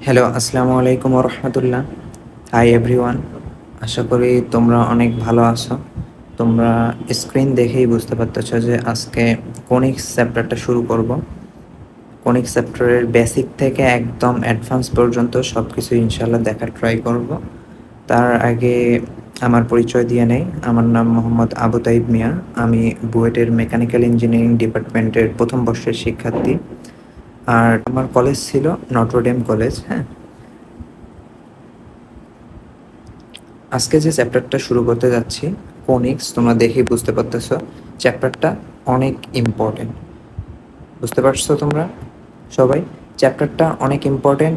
Hello, আসসালামু আলাইকুম রহমতুল্লাহ। Hi everyone. আশা করি তোমরা অনেক ভালো আছো। তোমরা স্ক্রিন দেখেই বুঝতে পারতেছো যে আজকে কোনিক্স চ্যাপ্টারটা শুরু করব। কোনিক্স চ্যাপ্টারের বেসিক থেকে একদম অ্যাডভান্স পর্যন্ত সব কিছু ইনশাল্লাহ দেখার ট্রাই করব। তার আগে আমার পরিচয় দিয়ে নেই। আমার নাম মোহাম্মদ আবু তাইব মিয়া। আমি বুয়েটের মেকানিক্যাল ইঞ্জিনিয়ারিং ডিপার্টমেন্টের প্রথম বর্ষের শিক্ষার্থী। আর আমার কলেজ ছিল নটরডেম কলেজ। হ্যাঁ, আজকে যে চ্যাপ্টারটা শুরু করতে যাচ্ছি, কোনিক্স, তোমরা দেখেই বুঝতে পারতেছো চ্যাপ্টারটা অনেক ইম্পর্টেন্ট। বুঝতে পারছো তোমরা সবাই? চ্যাপ্টারটা অনেক ইম্পর্টেন্ট।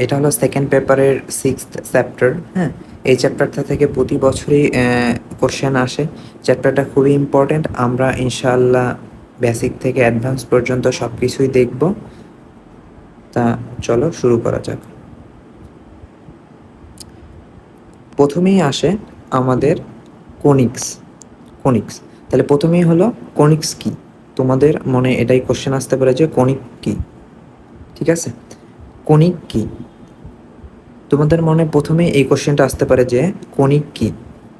এটা হলো সেকেন্ড পেপারের 6th চ্যাপ্টার। হ্যাঁ, এই চ্যাপ্টারটা থেকে প্রতি বছরই কোশ্চেন আসে। চ্যাপ্টারটা খুবই ইম্পর্টেন্ট। আমরা ইনশাআল্লাহ বেসিক থেকে অ্যাডভান্স পর্যন্ত সব কিছুই দেখব। তা চলো শুরু করা যাক। প্রথমেই আসে আমাদের কোনিক্স। কোনিক্স, তাহলে প্রথমেই হলো কোনিক্স কি। তোমাদের মনে এটাই কোশ্চেন আসতে পারে যে কোনিক কি। ঠিক আছে, কোনিক কি, তোমাদের মনে প্রথমে এই কোশ্চেনটা আসতে পারে যে কোনিক কি।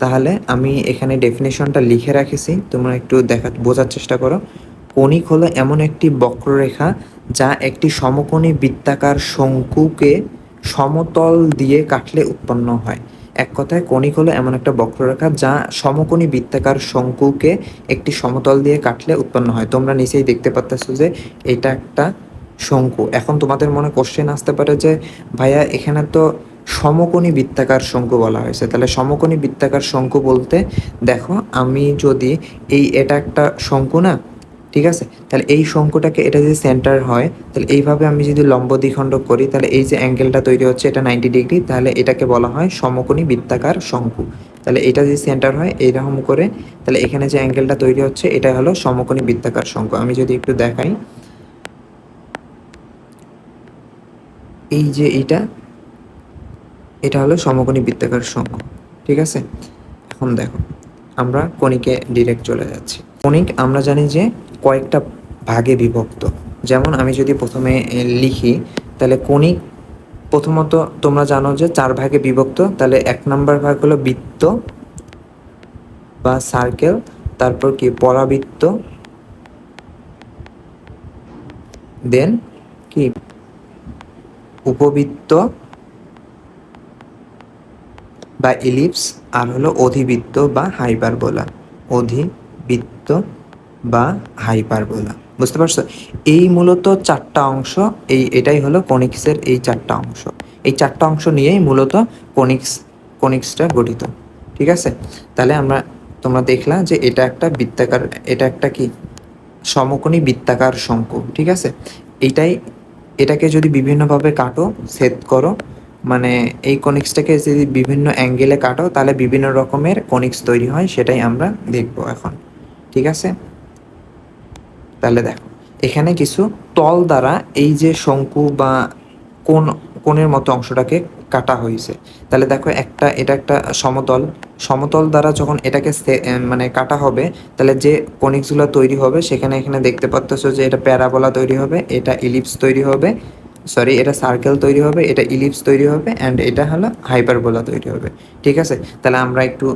তাহলে আমি এখানে ডেফিনেশনটা লিখে রাখেছি, তোমরা একটু বোঝার চেষ্টা করো। কোনিক হলো এমন একটি বক্ররেখা যা একটি সমকোণী বৃত্তাকার শঙ্কুকে সমতল দিয়ে কাটলে উৎপন্ন হয়। এক কথায় কোনিক হলো এমন একটা বক্ররেখা যা সমকোণী বৃত্তাকার শঙ্কুকে একটি সমতল দিয়ে কাটলে উৎপন্ন হয়। তোমরা নিচেই দেখতে পাচ্তেছো যে এটা একটা শঙ্কু। এখন তোমাদের মনে কোশ্চেন আসতে পারে যে ভাইয়া এখানে তো সমকোণী বৃত্তাকার শঙ্কু বলা হয়েছে, তাহলে সমকোণী বৃত্তাকার শঙ্কু বলতে দেখো, আমি যদি এটা একটা শঙ্কু না, ঠিক আছে, তাহলে এই শঙ্কুটাকে এটা যদি সেন্টার হয়, তাহলে এইভাবে আমি যদি লম্ব দ্বিখণ্ডক করি, তাহলে এই যে অ্যাঙ্গেলটা তৈরি হচ্ছে এটা 90 ডিগ্রি, তাহলে এটাকে বলা হয় সমকোণী বৃত্তাকার শঙ্কু। তাহলে এটা যদি সেন্টার হয় এইরকম করে, তাহলে এখানে যে অ্যাঙ্গেলটা তৈরি হচ্ছে এটা হলো সমকোণী বৃত্তাকার শঙ্কু। আমি যদি একটু দেখাই, এই যে এটা হলো সমকোণী বৃত্তাকার শঙ্কু। ঠিক আছে, এখন দেখো আমরা কণিকে ডিরেক্ট চলে যাচ্ছি। কণিক আমরা জানি যে কয়েকটা ভাগে বিভক্ত। যেমন আমি যদি প্রথমে লিখি, তাহলে কণিক প্রথমত তোমরা জানো যে 4 ভাগে বিভক্ত। তাহলে 1 নম্বর ভাগ হলো বৃত্ত বা সার্কেল, তারপর কি পরাবৃত্ত, দেন কি উপবৃত্ত বা ইলিপস, আর হলো অধিবৃত্ত বা হাইপারবোলা। অধিবৃত্ত বা হাইপারবোলা, বুঝতে পারছো? এই মূলত 4টা অংশ। এটাই হলো কনিক্সের এই 4টা অংশ। এই 4টা অংশ নিয়েই মূলত কনিক্সটা গঠিত। ঠিক আছে, তাহলে তোমরা দেখলা যে এটা একটা বৃত্তাকার, এটা একটা কি সমকোণী বৃত্তাকার শঙ্কু। ঠিক আছে, এইটাই, এটাকে যদি বিভিন্নভাবে কাটো, ছেদ করো, মানে এই কনিক্সটাকে যদি বিভিন্ন অ্যাঙ্গেলে কাটো, তাহলে বিভিন্ন রকমের কনিক্স তৈরি হয়, সেটাই আমরা দেখব এখন। ঠিক আছে, তাহলে দেখো এখানে কিছু তল দ্বারা এই যে শঙ্কু বা কোণের মতো অংশটাকে কাটা হয়েছে। তাহলে দেখো এটা একটা সমতল। সমতল দ্বারা যখন এটাকে মানে কাটা হবে, তাহলে যে কনিক্সগুলো তৈরি হবে সেখানে এখানে দেখতে পাচ্তেছো যে এটা প্যারাবোলা তৈরি হবে, এটা ইলিপস তৈরি হবে, সরি এটা সার্কেল তৈরি হবে, এটা ইলিপস তৈরি হবে, অ্যান্ড এটা হলো হাইপারবোলা তৈরি হবে। ঠিক আছে, তাহলে আমরা একটু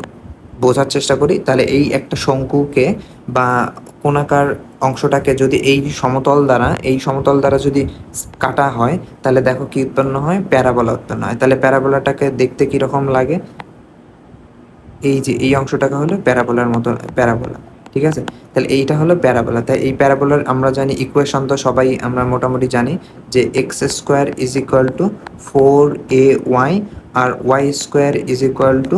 বোঝার চেষ্টা করি। তাহলে এই একটা শঙ্কুকে বা কোণাকার অংশটাকে যদি এই সমতল দ্বারা যদি কাটা হয়, তাহলে দেখো কি উৎপন্ন হয়, প্যারাবোলা উৎপন্ন হয়। তাহলে প্যারাবোলাটাকে দেখতে কীরকম লাগে, এই যে এই অংশটাকে হলো প্যারাবোলার মতো প্যারাবোলা। ঠিক আছে, তাহলে এইটা হলো প্যারাবোলা। তাই এই প্যারাবোলার আমরা জানি ইকুয়েশন, তো সবাই আমরা মোটামুটি জানি যে x² = 4ay, আর y² =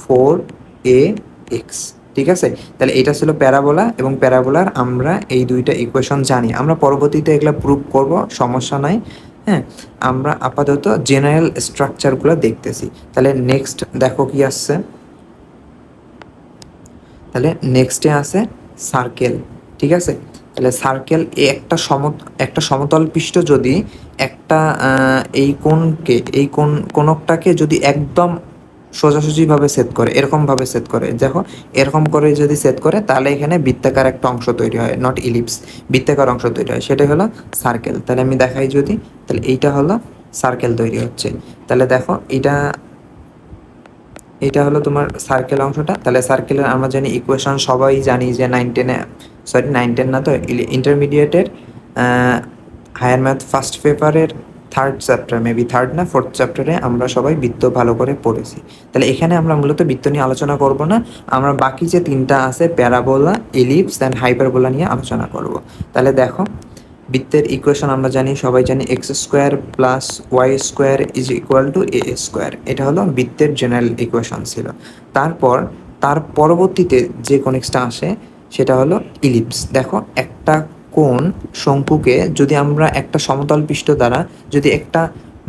4ax। ঠিক আছে, তাহলে এটা ছিল প্যারাবোলা, এবং প্যারাবোলার আমরা এই দুইটা ইকুয়েশন জানি। আমরা পরবর্তীতে এগুলো প্রুভ করব, সমস্যা নাই। হ্যাঁ, আমরা আপাতত জেনারেল স্ট্রাকচারগুলো দেখতেছি। তাহলে নেক্সট দেখো কি আসছে। তাহলে নেক্সটে আছে সার্কেল। ঠিক আছে, তাহলে সার্কেল একটা সমতল পৃষ্ঠ যদি একটা কোণকটাকে যদি একদম সোজাসুজিভাবে সেট করে, এরকমভাবে সেট করে, দেখো এরকম করে যদি সেট করে, তাহলে এখানে বৃত্তাকার একটা অংশ তৈরি হয়, নট ইলিপস, বৃত্তাকার অংশ তৈরি হয়, সেটাই হলো সার্কেল। তাহলে আমি দেখাই যদি, তাহলে এইটা হলো সার্কেল তৈরি হচ্ছে। তাহলে দেখো এটা হলো তোমার সার্কেল অংশটা। তাহলে সার্কেলের আমরা জানি ইকুয়েশন সবাই জানি যে 9-10-এ, সরি 9-10 না তো, ইন্টারমিডিয়েটের হায়ার ম্যাথ ফার্স্ট পেপারের থার্ড চ্যাপ্টার, মেবি থার্ড না ফোর্থ চ্যাপ্টারে আমরা সবাই বৃত্ত ভালো করে পড়েছি। তাহলে এখানে আমরা মূলত বৃত্ত নিয়ে আলোচনা করব না, আমরা বাকি যে তিনটা আছে প্যারাবোলা, ইলিপস অ্যান্ড হাইপারবোলা নিয়ে আলোচনা করব। তাহলে দেখো বৃত্তের ইকুয়েশন আমরা জানি, সবাই জানি x square plus y square is equal to a square. এটা হলো বৃত্তের জেনারেল ইকুয়েশন ছিল। তারপর তার পরবর্তীতে যে কনিক্সটা আসে সেটা হলো ইলিপস। দেখো একটা কোণ শঙ্কুকে যদি আমরা একটা সমতল পৃষ্ঠ দ্বারা যদি একটা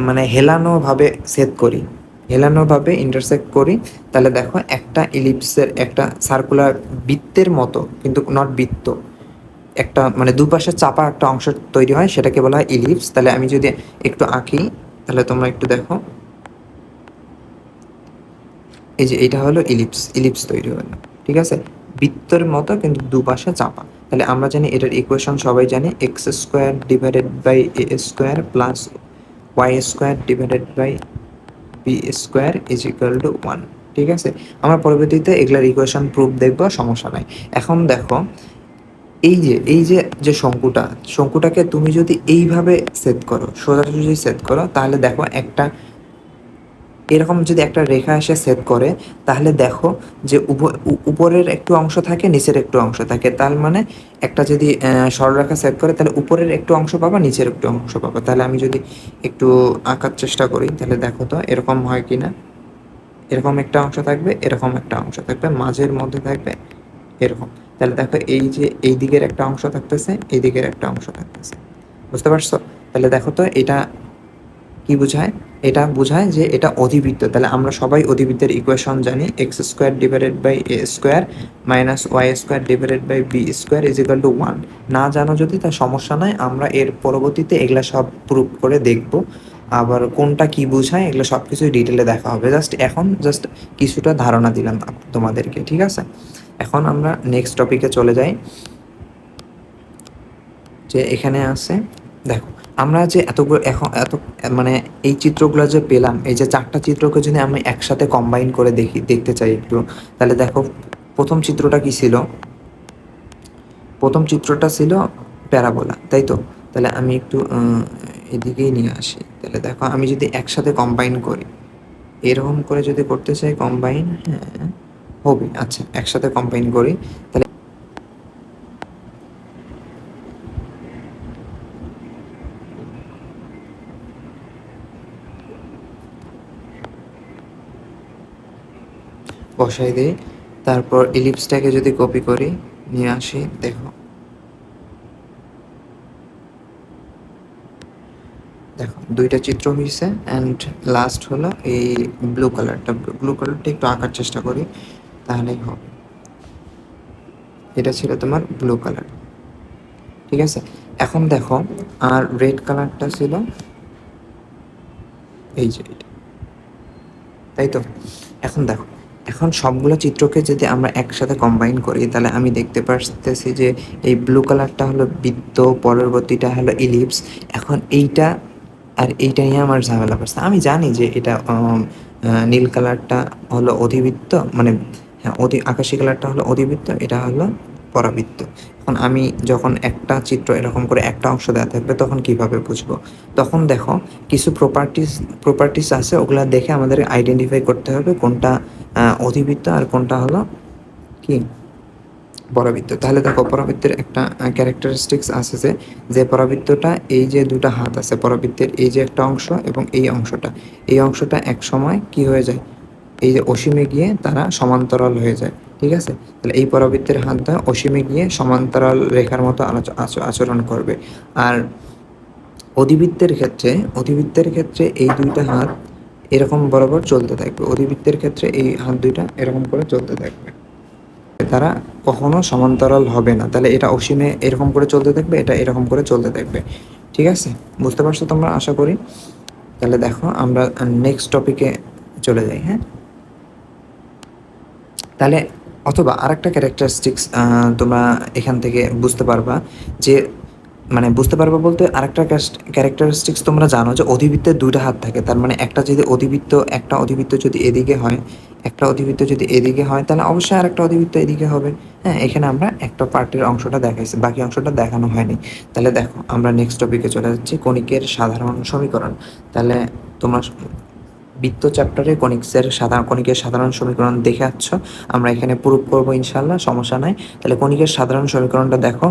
মানে হেলানোভাবে সেট করি, হেলানোভাবে ইন্টারসেক্ট করি, তাহলে দেখো একটা ইলিপসের একটা সার্কুলার বৃত্তের মতো, কিন্তু নট বৃত্ত, একটা মানে দুপাশে চাপা একটা অংশ তৈরি হয়, সেটাকে বলা হয় ইলিপস। তাহলে আমি যদি একটু আঁকি তাহলে তোমরা একটু দেখো, এই যে এটা হলো ইলিপস তৈরি হলো, ঠিক আছে, বৃত্তের মতো কিন্তু দুপাশে চাপা। তাহলে আমরা জানি এটার ইকুয়েশন সবাই জানি x square divided by a square plus y square divided by b square is equal to 1। ঠিক আছে, আমরা পরবর্তীতে এগুলার ইকুয়েশন প্রুফ দেখবো, সমস্যা নাই। এখন দেখো এই যে শঙ্কুটাকে তুমি যদি এইভাবে সেট করো, সোজাসুজি সেট করো, তাহলে দেখো একটা এরকম যদি একটা রেখা এসে সেট করে, তাহলে দেখো যে উপরের একটু অংশ থাকে, নিচের একটু অংশ থাকে। তার মানে একটা যদি সরলরেখা সেট করে, তাহলে উপরের একটু অংশ পাবা, নিচের একটু অংশ পাবা। তাহলে আমি যদি একটু আঁকার চেষ্টা করি, তাহলে দেখো তো এরকম হয় কি না। এরকম একটা অংশ থাকবে, এরকম একটা অংশ থাকবে, মাঝের মধ্যে থাকবে এরকম। তাহলে দেখো এই যে এই দিকের একটা অংশ থাকতেছে, এই দিকের একটা অংশ থাকতেছে, বুঝতে পারছো? তাহলে দেখো তো এটা কি বোঝায়? এটা বোঝায় যে এটা অধিবৃত্ত। তাহলে আমরা সবাই অধিবৃত্তের ইকুয়েশন জানি, x square divided by a square minus Y square divided by b square is equal to 1। না জানো যদি তার সমস্যা নয়, আমরা এর পরবর্তীতে এগুলা সব প্রুফ করে দেখব, আবার কোনটা কি বোঝায় এগুলো সব কিছুই ডিটেলে দেখা হবে। এখন জাস্ট কিছুটা ধারণা দিলাম তোমাদেরকে, ঠিক আছে? এখন আমরা নেক্সট টপিকে চলে যাই, যে এখানে আছে দেখো, আমরা যে এতগুলো এত মানে এই চিত্রগুলো যে পেলাম, এই যে চারটা চিত্রকে যদি আমি একসাথে কম্বাইন করে দেখতে চাই একটু, তাহলে দেখো প্রথম চিত্রটা কি ছিল? প্রথম চিত্রটা ছিল প্যারাবোলা, তাই তো? তাহলে আমি একটু এদিকেই নিয়ে আসি। তাহলে দেখো আমি যদি একসাথে কম্বাইন করি, এরকম করে যদি করতে চাই কম্বাইন, হ্যাঁ হবে। আচ্ছা, একসাথে কম্বাইন করি, তাহলে বসাই দিই। তারপর ইলিপসটাকে যদি কপি করি, নিয়ে আসি, দেখো দেখো দুইটা চিত্র হয়েছে। অ্যান্ড লাস্ট হলো এই ব্লু কালারটা একটু আঁকার চেষ্টা করি, তাহলেই হবে। এটা ছিল তোমার ব্লু কালার, ঠিক আছে? এখন দেখো, আর রেড কালারটা ছিল এই যে এটা, তাই তো? এখন দেখো, এখন সবগুলো চিত্রকে যদি আমরা একসাথে কম্বাইন করি, তাহলে আমি দেখতে পারতেছি যে এই ব্লু কালারটা হলো বৃত্ত, পরবর্তীটা হলো ইলিপস। এখন এইটা আর এইটা নিয়ে আমার ঝামেলা পড়ছে। আমি জানি যে এটা নীল কালারটা হলো অধিবৃত্ত, মানে হ্যাঁ আকাশি কালারটা হলো অধিবৃত্ত, এটা হলো পরাবৃত্ত। এখন আমি যখন একটা চিত্র এরকম করে একটা অংশ দেওয়া থাকবে, তখন কিভাবে বুঝবো? তখন দেখো কিছু প্রপার্টিস আছে, ওগুলা দেখে আমাদের আইডেন্টিফাই করতে হবে কোনটা অধিবৃত্ত আর কোনটা হলো কি পরাবৃত্ত। তাহলে দেখো পরাবৃত্তের একটা ক্যারেক্টারিস্টিক্স আছে, যে পরাবৃত্তটা এই যে দুটো হাত আছে পরাবৃত্তের, এই যে একটা অংশ এবং এই অংশটা এক সময় কি হয়ে যায়, এই যে অসীমে গিয়ে তারা সমান্তরাল হয়ে যায়, ঠিক আছে? তাহলে এই পরাবৃত্তের হাতটা অসীমে গিয়ে সমান্তরাল রেখার মতো আচরণ করবে। আর অধিবৃত্তের ক্ষেত্রে এই দুইটা হাত এরকম বরাবর চলতে থাকবে, অধিবৃত্তের ক্ষেত্রে এই হাত দুইটা এরকম করে চলতে থাকবে, তারা কখনো সমান্তরাল হবে না। তাহলে এটা অসীমে এরকম করে চলতে থাকবে, এটা এরকম করে চলতে থাকবে, ঠিক আছে? বুঝতে পারছো তোমরা, আশা করি। তাহলে দেখো আমরা নেক্সট টপিকে চলে যাই, হ্যাঁ? তাহলে অথবা আরেকটা ক্যারেক্টারিস্টিক্স তোমরা এখান থেকে বুঝতে পারবা, যে মানে বুঝতে পারবে বলতে আরেকটা ক্যারেক্টারিস্টিক্স তোমরা জানো যে অধিবৃত্তের দুইটা হাত থাকে, তার মানে একটা অধিবৃত্ত যদি এদিকে হয়, একটা অধিবৃত্ত যদি এদিকে হয় তাহলে অবশ্যই আরেকটা অধিবৃত্ত এদিকে হবে। হ্যাঁ, এখানে আমরা একটা পার্টের অংশটা দেখাইছি, বাকি অংশটা দেখানো হয়নি। তাহলে দেখো আমরা নেক্সট টপিকে চলে যাচ্ছি, কণিকের সাধারণ সমীকরণ। তাহলে তোমরা বৃত্ত চ্যাপ্টারে কণিকের সাধারণ সমীকরণ দেখে আসছ, আমরা এখানে প্রুফ করবো ইনশাল্লাহ, সমস্যা নাই। তাহলে কণিকের সাধারণ সমীকরণটা দেখো,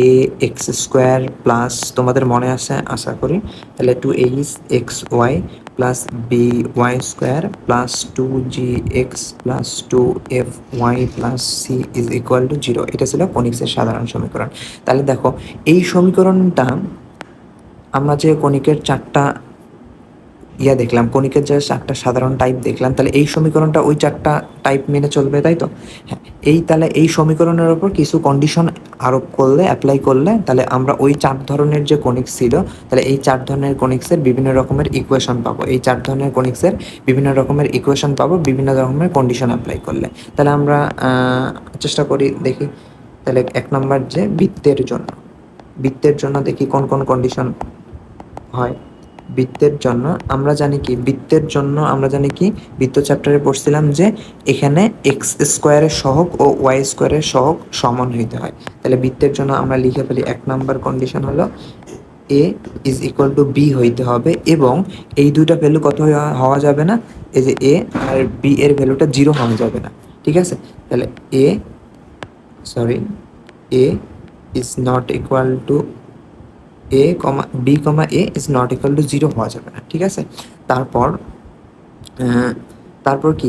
এ এক্স স্কোয়ার প্লাস, তোমাদের মনে আছে আশা করি, তাহলে 2ax x Y plus B Y square plus 2gx plus 2f y plus C is equal to 0, এটা ছিল কণিকের সাধারণ সমীকরণ। তাহলে দেখো এই সমীকরণটা আমরা যে কণিকের চারটা দেখলাম, কণিকের যে চারটা সাধারণ টাইপ দেখলাম, তাহলে এই সমীকরণটা ওই চারটা টাইপ মেনে চলবে, তাই তো? হ্যাঁ, তাহলে এই সমীকরণের ওপর কিছু কন্ডিশন আরোপ করলে, অ্যাপ্লাই করলে, তাহলে আমরা ওই 4 ধরনের যে কণিক ছিল, তাহলে এই 4 ধরনের কণিক্সের বিভিন্ন রকমের ইকুয়েশন পাবো, এই 4 ধরনের কণিক্সের বিভিন্ন রকমের ইকুয়েশন পাবো বিভিন্ন রকমের কন্ডিশন অ্যাপ্লাই করলে। তাহলে আমরা চেষ্টা করি দেখি। তাহলে 1 নম্বর যে বৃত্তের জন্য দেখি কোন কোন কন্ডিশন হয়। বৃত্তের জন্য আমরা জানি কি বৃত্ত চ্যাপ্টারে পড়ছিলাম যে এখানে এক্স স্কোয়ারের সহগ ও ওয়াই স্কোয়ারের সহগ সমান হইতে হয়। তাহলে বৃত্তের জন্য আমরা লিখে ফেলি 1 নম্বর কন্ডিশন হলো এ ইজ ইকুয়াল টু বি হইতে হবে, এবং এই দুইটা ভ্যালু কত হওয়া যাবে না, এই যে এ আর বি এর ভ্যালুটা 0 হওয়া যাবে না, ঠিক আছে? তাহলে A is not equal to B A is not equal to 0 হওয়া যাবে না, ঠিক আছে? তারপর কি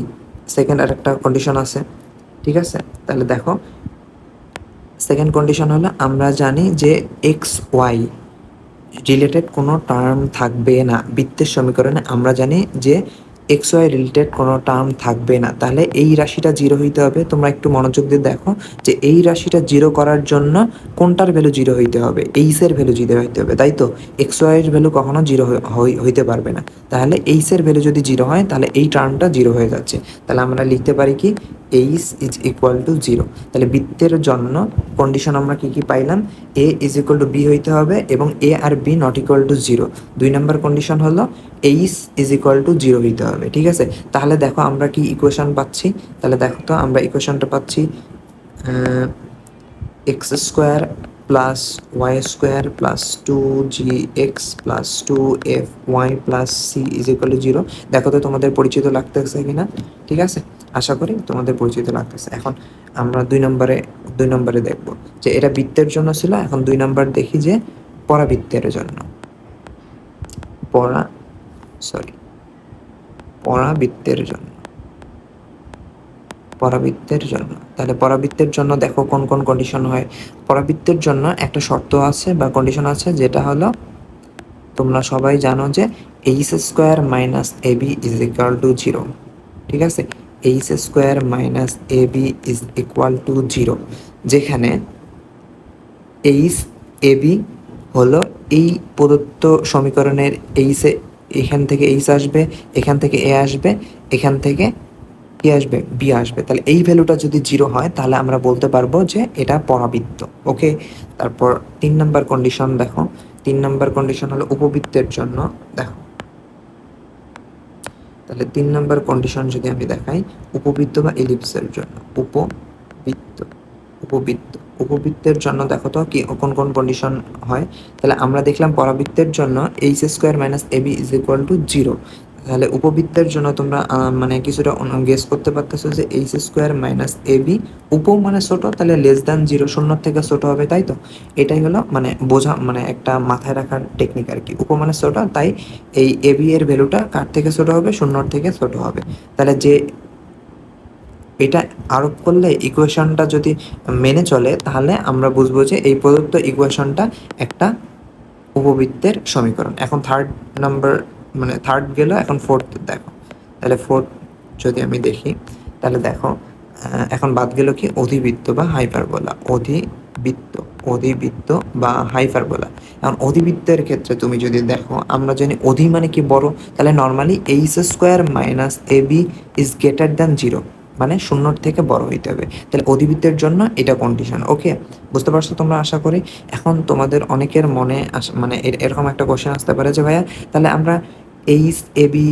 সেকেন্ড আর একটা কন্ডিশন আছে, ঠিক আছে? তাহলে দেখো সেকেন্ড কন্ডিশন হলো আমরা জানি যে এক্স ওয়াই রিলেটেড কোনো টার্ম থাকবে না বৃত্তের সমীকরণে, আমরা জানি যে এক্স ওয়াই রিলেটেড কোনো টার্ম থাকবে না। তাহলে এই রাশিটা 0 হইতে হবে। তোমরা একটু মনোযোগ দিয়ে দেখো যে এই রাশিটা 0 করার জন্য কোনটার ভ্যালু 0 হইতে হবে, এইসের ভ্যালু 0 হইতে হবে, তাই তো? এক্স ওয়াইয়ের ভ্যালু কখনো 0 হইতে পারবে না। তাহলে এইসের ভ্যালু যদি 0 হয় তাহলে এই টার্মটা 0 হয়ে যাচ্ছে। তাহলে আমরা লিখতে পারি কি এইস ইজ ইকুয়াল টু 0। তাহলে বৃত্তের জন্য কন্ডিশন আমরা কি পাইলাম, A is equal to B হইতে হবে এবং এ আর B not equal to 0। 2 number condition হলো এইস ইজ ইকুয়াল টু 0 হইতে হবে, ঠিক আছে? তাহলে দেখো আমরা কি ইকুয়েশন পাচ্ছি, তাহলে দেখো তো আমরা ইকুয়েশনটা পাচ্ছি x square plus y square plus 2gx plus 2f y plus C is equal to 0। দেখো তো তোমাদের পরিচিত লাগতেছে কিনা, ঠিক আছে? আশা করি তোমাদের পরিচিত লাগতেছে। এখন আমরা 2 নম্বরে দেখব যে এটা বৃত্তের জন্য ছিল। এখন 2 নম্বর দেখি যে পরাবৃত্তের জন্য, পরাবৃত্তের জন্য তাহলে পরাবৃত্তের জন্য দেখো কোন কোন কন্ডিশন হয়। পরাবৃত্তের জন্য একটা শর্ত আছে বা কন্ডিশন আছে, যেটা হলো তোমরা সবাই জানো যে h square minus a b is equal to 0, ঠিক আছে? H square minus a b is equal to 0, যেখানে এইচ এ বি হলো এই প্রদত্ত সমীকরণের এইচে, এখান থেকে এইচ আসবে, এখান থেকে এ আসবে, এখান থেকে কি আসবে, বি আসবে। তাহলে এই ভ্যালুটা যদি 0 হয় তাহলে আমরা বলতে পারবো যে এটা পরাবৃত্ত, ওকে? তারপর 3 নম্বর কন্ডিশন দেখো, 3 নম্বর কন্ডিশন হলো উপবৃত্তের জন্য। দেখো তাহলে 3 নম্বর কন্ডিশন যদি আমি দেখাই উপবৃত্ত বা এলিপসের জন্য, উপবৃত্তের জন্য দেখো তো কি কোন কোন কন্ডিশন হয়। তাহলে আমরা দেখলাম পরাবৃত্তের জন্য h square minus a b is equal to 0। তাহলে উপবৃত্তের জন্য তোমরা মানে কিছুটা গেস করতে পারতেছো যে h square minus a B, উপ মানে ছোট, তাহলে লেস দ্যান 0 শূন্যর থেকে ছোট হবে, তাই তো? এটাই হলো মানে বোঝা, মানে একটা মাথায় রাখার টেকনিক আর কি। উপ মানে ছোট, তাই এই এ বি এর ভ্যালুটা কার থেকে ছোট হবে, শূন্যর থেকে ছোট হবে। তাহলে যে এটা আরোপ করলে ইকুয়েশনটা যদি মেনে চলে তাহলে আমরা বুঝবো যে এই প্রদত্ত ইকুয়েশনটা একটা উপবৃত্তের সমীকরণ। এখন থার্ড গেল, এখন ফোর্থ দেখো। তাহলে ফোর্থ যদি আমি দেখি তাহলে দেখো এখন বাদ গেল কি অধিবৃত্ত বা হাইপারবোলা। অধিবৃত্ত বা হাইপারবোলা। এখন অধিবৃত্তের ক্ষেত্রে তুমি যদি দেখো, আমরা জানি অধি মানে কি বড়, তাহলে normally h square minus a b is greater than 0, মানে শূন্যর থেকে বড় হইতে হবে। তাহলে অধিবৃত্তের জন্য এটা কন্ডিশন। ওকে, বুঝতে পারছো তোমরা আশা করি। এখন তোমাদের অনেকের মনে মানে এরকম একটা কোশ্চেন আসতে পারে যে ভাইয়া তাহলে আমরা এইচ এ বি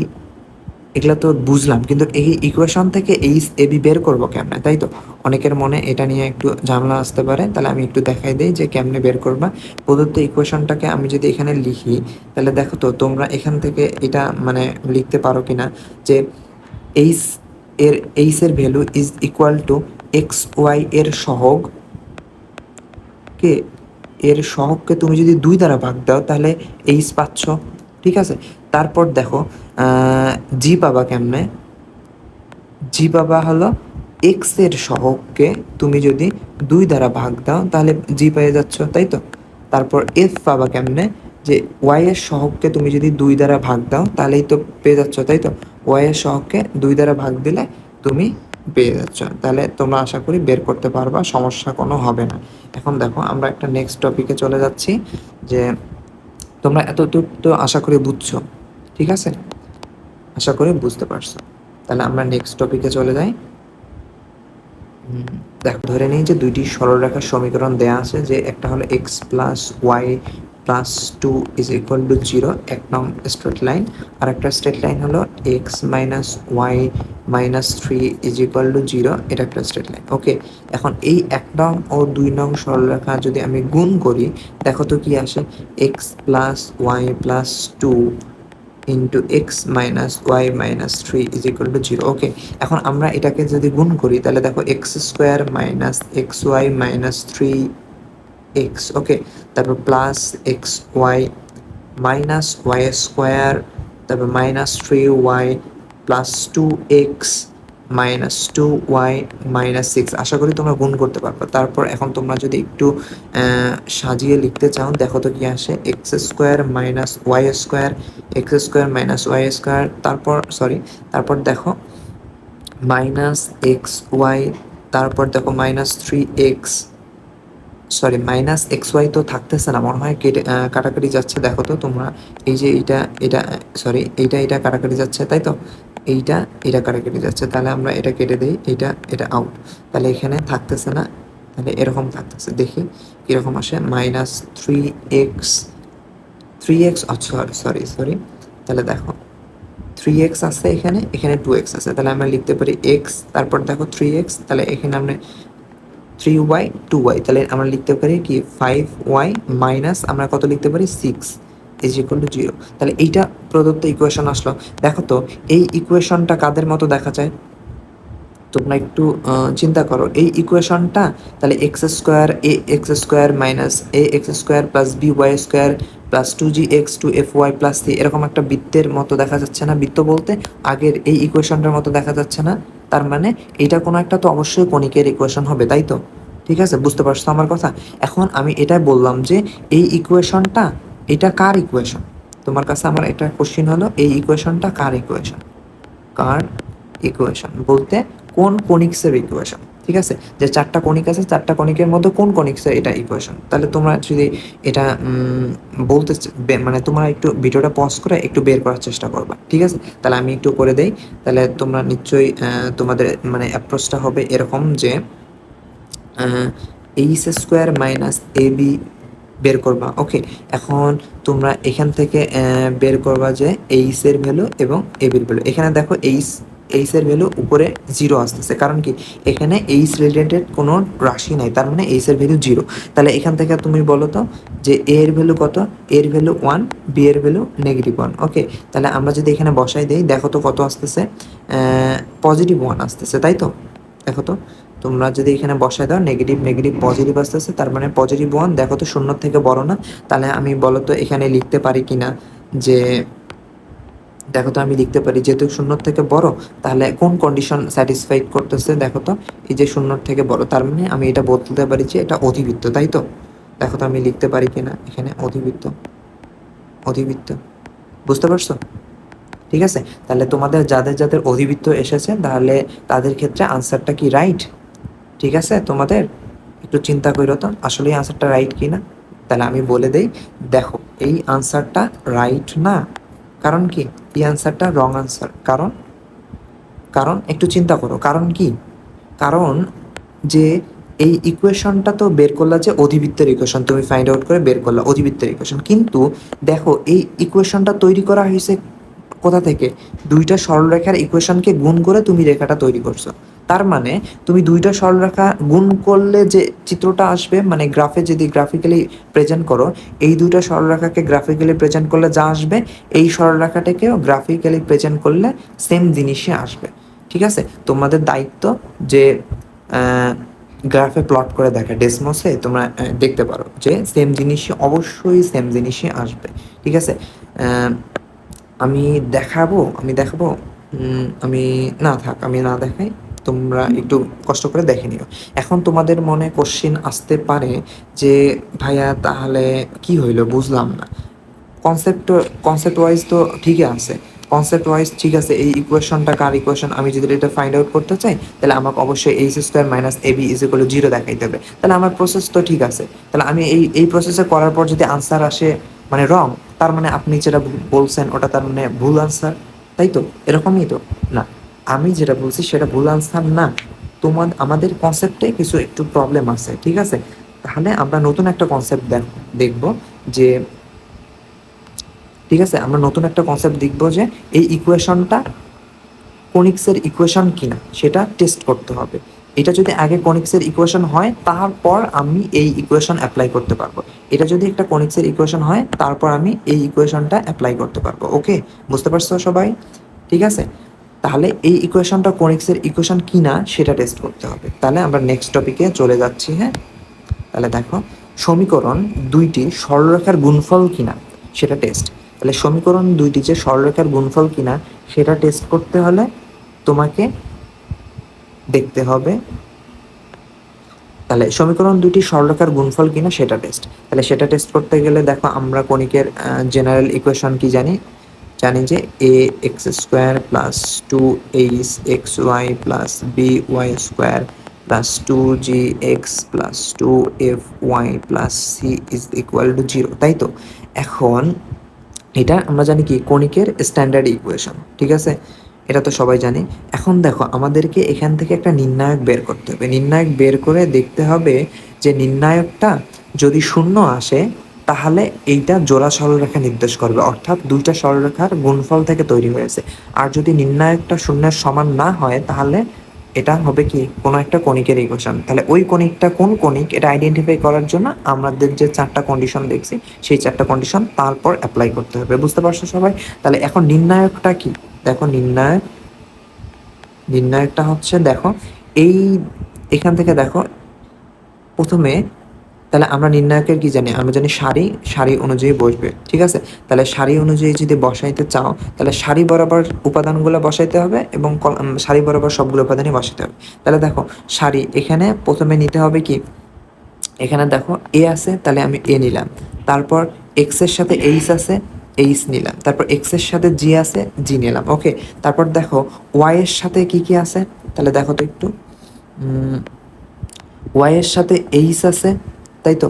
এগুলো তো বুঝলাম, কিন্তু এই ইকুয়েশন থেকে এইচ এ বি বের করবো কেমনে, তাই তো অনেকের মনে এটা নিয়ে একটু ঝামেলা আসতে পারে। তাহলে আমি একটু দেখাই দিই যে কেমনে বের করবা। প্রদত্ত ইকুয়েশনটাকে আমি যদি এখানে লিখি, তাহলে দেখো তো তোমরা এখান থেকে এটা মানে লিখতে পারো কিনা যে এইচ এর value is equal to x y এর সহগ কে এর সহগকে তুমি যদি 2 দ্বারা ভাগ দাও তাহলে এইচ পাচ্ছ। ঠিক আছে, তারপর দেখো জি পাবা কেমনে, জি পাবা হলো এক্স এর সহগকে তুমি যদি 2 দ্বারা ভাগ দাও তাহলে জি পেয়ে যাচ্ছ, তাই তো। তারপর এফ পাবা কেমনে, যে ওয়াই এর সহগকে তুমি যদি 2 দ্বারা ভাগ দাও তাহলেই তো পেয়ে যাচ্ছ, তাই তো। ওয়াই এর সহগকে 2 দ্বারা ভাগ দিলে তুমি পেয়ে যাচ্ছ। তাহলে তোমরা আশা করি বের করতে পারবা, সমস্যা কোনো হবে না। এখন দেখো আমরা একটা নেক্সট টপিকে চলে যাচ্ছি, যে তোমরা এতটুকু তো আশা করি বুঝছো, ঠিক আছে, আশা করি বুঝতে পারছো। তাহলে আমরা নেক্সট টপিকে চলে যাই। দেখো ধরে নিই যে দুইটি সরলরেখার সমীকরণ দেয়া আছে, যে একটা হলো x plus Y plus 2 is equal to 0 এক নং স্ট্রেট লাইন, আর একটা স্ট্রেট লাইন হলো x minus Y minus 3 is equal to 0, এটা একটা স্ট্রেট লাইন। ওকে, এখন এই 1 নং ও 2 নং সরলরেখা যদি আমি গুণ করি, দেখো তো কি আসে, X plus Y plus 2 into X minus Y minus 3 is equal to 0। Okay, এখন আমরা এটাকে যদি গুণ করি তাহলে দেখো X square minus x Y minus 3x। Okay, তারপর plus X Y minus Y square, তারপর minus 3y plus 2x minus 2y minus 6। আশা করি তোমরা গুণ করতে পারবে। তারপর এখন তোমরা যদি একটু সাজিয়ে লিখতে চাও, দেখো তো কি আসে, x square minus Y square, x square minus Y square, তারপর দেখো মাইনাস এক্স ওয়াই, তারপর দেখো minus 3x, sorry minus x y তো থাকতেছে না মনে হয়, কেটে কাটাকাটি যাচ্ছে। দেখো তো তোমরা এই যে এটা সরি এটা কাটাকাটি যাচ্ছে, তাই তো এটা কাটাকাটি যাচ্ছে। তাহলে আমরা এটা কেটে দিই, এটা আউট। তাহলে এখানে থাকতেছে না, তাহলে এরকম থাকতেছে। দেখি কীরকম আসে, মাইনাস 3x সরি। তাহলে দেখো 3x আছে, এখানে 2x আছে, তাহলে আমরা লিখতে পারি x, তারপর দেখো 3x, তাহলে এখানে আমরা 3y 2y, তাহলে আমরা লিখতে পারি কি 5y মাইনাস আমরা কত লিখতে পারি 6 ইজ ইকুয়াল টু 0। তাহলে এইটা প্রদত্ত ইকুয়েশন আসলো। দেখো তো এই ইকুয়েশনটা কাদের মতো দেখা যায়, তোমরা একটু চিন্তা করো এই ইকুয়েশনটা। তাহলে x square minus x square plus B Y square plus 2gx 2fy plus 3, এরকম একটা বৃত্তের মতো দেখা যাচ্ছে না? বৃত্ত বলতে আগের এই ইকুয়েশনটার মতো দেখা যাচ্ছে না? তার মানে এটা কোনো একটা তো অবশ্যই কণিকের ইকুয়েশন হবে, তাই তো? ঠিক আছে, বুঝতে পারছো আমার কথা? এখন আমি এটাই বললাম যে এই ইকুয়েশনটা এটা কার ইকুয়েশন। তোমার কাছে আমার একটা কোশ্চিন হলো, এই ইকুয়েশনটা কার ইকুয়েশন? কার ইকুয়েশন বলতে কোন কনিক্সের ইকুয়েশন। ঠিক আছে, যে 4টা কনিক আছে, 4টা কনিকের মধ্যে কোন কনিক্সের এটা ইকুয়েশন। তাহলে তোমরা যদি এটা বলতে মানে তোমরা একটু ভিডিওটা পজ করে একটু বের করার চেষ্টা করবা, ঠিক আছে? তাহলে আমি একটু করে দেই, তাহলে তোমরা নিশ্চয়ই তোমাদের মানে অ্যাপ্রোচটা হবে এরকম যে h square minus a B বের করবা। ওকে, এখন তোমরা এখান থেকে বের করবা যে এইচ এর ভ্যালু এবং এ বির ভ্যালু। এখানে দেখো এইচ এর ভ্যালু উপরে 0 আসতেছে, কারণ কি এখানে এইচ রিলেটেড কোনো রাশি নাই, তার মানে এইচ এর ভ্যালু 0। তাহলে এখান থেকে তুমি বলো তো যে এ এর ভ্যালু কত, এর ভ্যালু 1, বি এর ভ্যালু -1। ওকে, তাহলে আমরা যদি এখানে বসাই দেই, দেখো তো কত আসতেছে, +1 আসতেছে, তাই তো? দেখো তো তোমরা যদি এখানে বসায় দাও, নেগেটিভ পজিটিভ আসতেছে, তার মানে +1। দেখো তো শূন্য থেকে বড় না? তাহলে আমি বলো তো এখানে লিখতে পারি কিনা যে, দেখো তো আমি লিখতে পারি যেহেতু শূন্যর থেকে বড়, তাহলে কোন কন্ডিশন স্যাটিসফাইড করতেছে, দেখো তো এই যে শূন্যর থেকে বড়, তার মানে আমি এটা বলতে পারি যে এটা অধিবৃত্ত, তাই তো? দেখো তো আমি লিখতে পারি কিনা এখানে অধিবৃত্ত, বুঝতে পারছো? ঠিক আছে, তাহলে তোমাদের যাদের অধিবৃত্ত এসেছে তাহলে তাদের ক্ষেত্রে আনসারটা কি রাইট? ঠিক আছে, তোমাদের একটু চিন্তা করো তো আসলে এই আনসারটা রাইট কি না। তাহলে আমি বলে দেই, দেখো এই আনসারটা রাইট না, কারণ কি এই আনসারটা রং আনসার। কারণ কারণ একটু চিন্তা করো, কারণ কি? কারণ যে এই ইকুয়েশনটা তো বের করলা, যে অধিবৃত্তের ইকুয়েশন তুমি ফাইন্ড আউট করে বের করলা অধিবৃত্তের ইকুয়েশন, কিন্তু দেখো এই ইকুয়েশনটা তৈরি করা হয়েছে কোথা থেকে? দুইটা সরলরেখার ইকুয়েশনকে গুণ করে তুমি রেখাটা তৈরি করছো। তার মানে তুমি দুইটা সরলরেখা গুণ করলে যে চিত্রটা আসবে, মানে গ্রাফে যদি গ্রাফিক্যালি প্রেজেন্ট করো, এই দুইটা সরলরেখাকে গ্রাফিক্যালি প্রেজেন্ট করলে যা আসবে, এই সরলরেখাটাকেও গ্রাফিক্যালি প্রেজেন্ট করলে সেম জিনিসই আসবে। ঠিক আছে, তোমাদের দায়িত্ব যে গ্রাফে প্লট করে দেখা, ডেসমোসে তোমরা দেখতে পারো যে সেম জিনিসই, অবশ্যই সেম জিনিসই আসবে। ঠিক আছে, আমি দেখাবো, আমি না থাক, আমি না দেখাই, তোমরা একটু কষ্ট করে দেখে নিও। এখন তোমাদের মনে কোশ্চেন আসতে পারে যে ভাইয়া তাহলে কি হইলো, বুঝলাম না। কনসেপ্ট ওয়াইজ তো ঠিকই আছে, কনসেপ্ট ওয়াইজ ঠিক আছে। এই ইকুয়েশনটা কার ইকুয়েশন, আমি যদি এটা ফাইন্ড আউট করতে চাই, তাহলে আমাকে অবশ্যই h square minus a b is equal to 0 দেখাইতে হবে। তাহলে আমার প্রসেস তো ঠিক আছে। তাহলে আমি এই প্রসেসে করার পর যদি আনসার আসে মানে রং, তার মানে আপনি যেটা বলছেন ওটা তার মানে ভুল আনসার, তাই তো? এরকমই তো না, আমি যেটা বলছি সেটা ভুল আনসার না, আমাদের কনসেপ্টে কিছু একটু প্রবলেম আছে। ঠিক আছে, তাহলে আমরা নতুন একটা কনসেপ্ট দেখব যে, ঠিক আছে, আমরা নতুন একটা কনসেপ্ট দেখব যে এই ইকুয়েশনটা কনিক্সের ইকুয়েশন কিনা সেটা টেস্ট করতে হবে। এটা যদি আগে কনিক্সের ইকুয়েশন হয়, তারপর আমি এই ইকুয়েশন অ্যাপ্লাই করতে পারবো। এটা যদি একটা কনিক্সের ইকুয়েশন হয়, তারপর আমি এই ইকুয়েশনটা অ্যাপ্লাই করতে পারবো। ওকে, বুঝতে পারছো সবাই? ঠিক আছে, তাহলে এই ইকুয়েশনটা কনিক্সের ইকুয়েশন কিনা সেটা টেস্ট করতে হবে। তাহলে আমরা নেক্সট টপিকে চলে যাচ্ছি। হ্যাঁ, তাহলে দেখো, সমীকরণ দুইটি সরলরেখার গুণফল কিনা সেটা টেস্ট। তাহলে সমীকরণ দুইটি যে সরলরেখার গুণফল কিনা সেটা টেস্ট করতে হলে তোমাকে দেখতে হবে, তাহলে সমীকরণ দুইটি সরলরেখার গুণফল কিনা সেটা টেস্ট। তাহলে সেটা টেস্ট করতে গেলে দেখো, আমরা কণিকের জেনারেল ইকুয়েশন কি জানি যে A X square plus 2 X Y plus B Y square plus 2gx plus 2fy plus C is equal to 0, তাই তো? এখন এটা আমরা জানি কি কণিকের স্ট্যান্ডার্ড ইকুয়েশন। ঠিক আছে, এটা তো সবাই জানি। এখন দেখো, আমাদেরকে এখান থেকে একটা নির্ণায়ক বের করতে হবে। নির্ণায়ক বের করে দেখতে হবে যে নির্ণায়কটা যদি শূন্য আসে, তাহলে এইটা জোড়া সরলরেখা নির্দেশ করবে, অর্থাৎ দুইটা সরলরেখার গুণফল থেকে তৈরি হয়েছে। আর যদি নির্ণায়কটা শূন্যের সমান না হয়, তাহলে এটা হবে কি কোনো একটা কণিকের ইকুয়েশন। তাহলে ওই কণিকটা কোন কণিক এটা আইডেন্টিফাই করার জন্য আমাদের যে 4টা কন্ডিশন দেখছি, সেই 4টা কন্ডিশন তারপর অ্যাপ্লাই করতে হবে। বুঝতে পারছো সবাই? তাহলে এখন নির্ণায়কটা কি, দেখো নির্ণায়কটা হচ্ছে, দেখো এই এখান থেকে দেখো প্রথমে, তাহলে আমরা নির্ণায়কের কি জানি, আমরা জানি সারি অনুযায়ী বসবে। ঠিক আছে, তাহলে সারি অনুযায়ী যদি বসাইতে চাও, তাহলে সারি বরাবর উপাদানগুলো বসাইতে হবে এবং সারি বরাবর সবগুলো উপাদানই বসাইতে হবে। তাহলে দেখো, সারি এখানে প্রথমে নিতে হবে কি, এখানে দেখো এ আছে, তাহলে আমি এ নিলাম। তারপর এক্স এর সাথে এইচ আছে, এইচ নিলাম। তারপর এক্স এর সাথে জি আছে, জি নিলাম। ওকে, তারপর দেখো ওয়াই এর সাথে কি কি আছে, তাহলে দেখো তো একটু, ওয়াই এর সাথে এইচ আছে, তাই তো?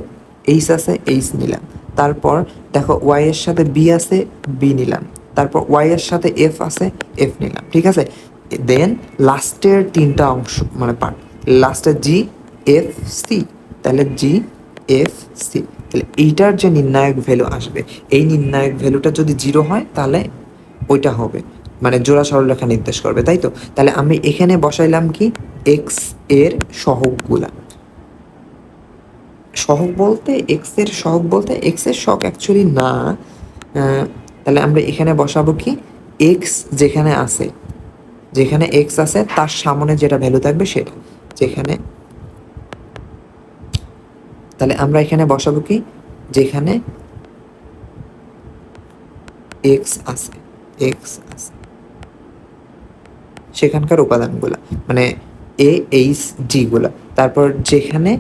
এইচ আছে, এইচ নিলাম। তারপর দেখো ওয়াই এর সাথে বি আছে, বি নিলাম। তারপর ওয়াই এর সাথে এফ আছে, এফ নিলাম। ঠিক আছে, দেন লাস্টের 3টা অংশ মানে পার্ট, লাস্টের জি এফ সি, তাহলে জি এফ সি। তাহলে এইটার যে নির্ণায়ক ভ্যালু আসবে, এই নির্ণায়ক ভ্যালুটা যদি 0 হয়, তাহলে ওইটা হবে মানে জোড়া সরলরেখা নির্দেশ করবে, তাই তো? তাহলে আমি এখানে বসাইলাম কি, এক্স এর সহগগুলা। সহগ বলতে এক্স এর সহগ বলতে এক্স এর সহগ অ্যাকচুয়ালি না। তাহলে আমরা এখানে বসাবো কি, এক্স যেখানে আছে, যেখানে এক্স আছে তার সামনে যেটা ভ্যালু থাকবে সেটা, যেখানে, তাহলে আমরা এখানে বসাবো কি, যেখানে এক্স আছে, সেখানকার উপাদানগুলা মানে এ এইচ ডি গুলা। তারপর যেখানে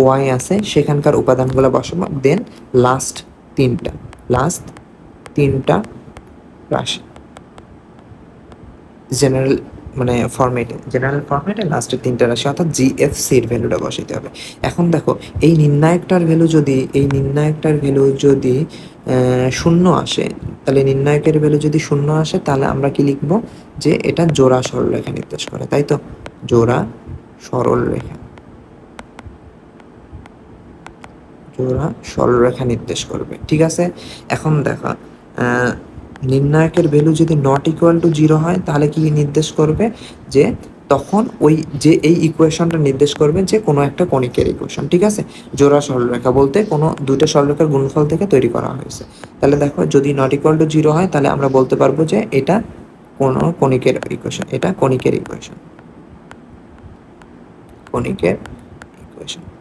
ওয়াই আছে সেখানকার উপাদানগুলো বসাবো। দেন লাস্ট তিনটা রাশি, জেনারেল মানে ফরম্যাটে, জেনারেল ফরম্যাটে লাস্টের 3টা রাশি অর্থাৎ জিএফসির ভ্যালুটা বসাইতে হবে। এখন দেখো এই নির্ণায়কটার ভ্যালু যদি শূন্য আসে, তাহলে নির্ণায়কের ভ্যালু যদি শূন্য আসে তাহলে আমরা কি লিখব, যে এটা জোড়া সরলরেখা নির্দেশ করে, তাই তো? জোড়া সরলরেখা নির্দেশ করবে, ঠিক আছে। এখন দেখো নির্ণায়কের ভ্যালু যদি নট ইকুয়াল টু 0 হয় তাহলে কি নির্দেশ করবে, যে তখন ওই যে এই ইকুয়েশনটা নির্দেশ করবে যে কোনো একটা কণিকের ইকুয়েশন, ঠিক আছে। জোড়া সরলরেখা বলতে কোনো দুইটা সরলরেখার গুণফল থেকে তৈরি করা হয়েছে। তাহলে দেখো যদি নট ইকুয়াল টু 0 হয় তাহলে আমরা বলতে পারবো যে এটা কোনো কণিকের ইকুয়েশন, কণিকের ইকুয়েশন,